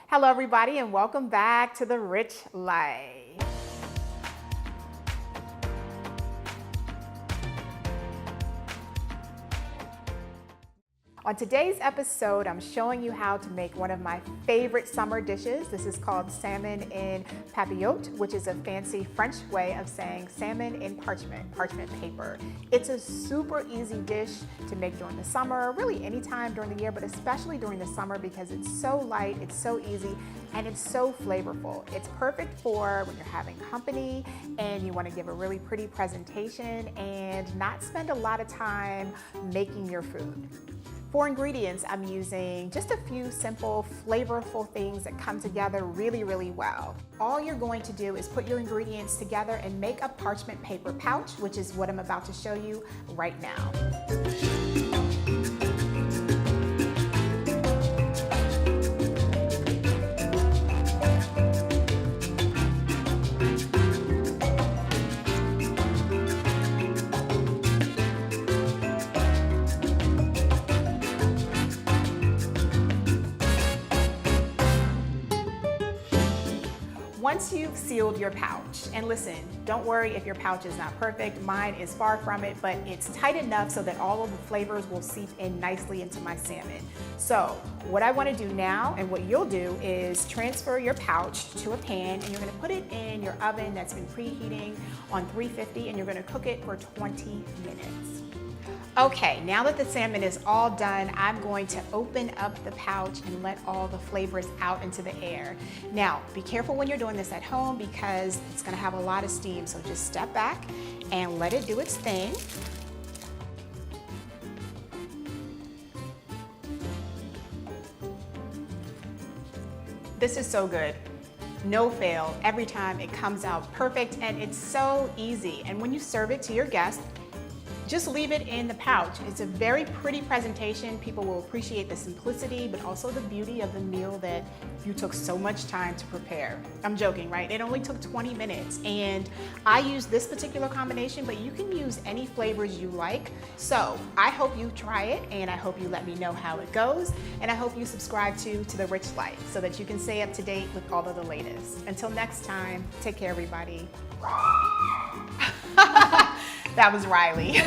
Hello everybody and welcome back to the Riche Life. On today's episode, I'm showing you how to make one of my favorite summer dishes. This is called salmon in papillote, which is a fancy French way of saying salmon in parchment paper. It's a super easy dish to make during the summer, really anytime during the year, but especially during the summer because it's so light, it's so easy, and it's so flavorful. It's perfect for when you're having company and you want to give a really pretty presentation and not spend a lot of time making your food. For ingredients, I'm using just a few simple, flavorful things that come together really, really well. All you're going to do is put your ingredients together and make a parchment paper pouch, which is what I'm about to show you right now. Once you've sealed your pouch, and listen, don't worry if your pouch is not perfect, mine is far from it, but it's tight enough so that all of the flavors will seep in nicely into my salmon. So what I want to do now, and what you'll do, is transfer your pouch to a pan and you're going to put it in your oven that's been preheating on 350 and you're going to cook it for 20 minutes. Okay, now that the salmon is all done, I'm going to open up the pouch and let all the flavors out into the air. Now, be careful when you're doing this at home because it's gonna have a lot of steam, so just step back and let it do its thing. This is so good. No fail, every time it comes out perfect and it's so easy. And when you serve it to your guests, just leave it in the pouch. It's a very pretty presentation. People will appreciate the simplicity, but also the beauty of the meal that you took so much time to prepare. I'm joking, right? It only took 20 minutes. And I use this particular combination, but you can use any flavors you like. So I hope you try it, and I hope you let me know how it goes. And I hope you subscribe to The Riche Life so that you can stay up to date with all of the latest. Until next time, take care, everybody. That was Riley.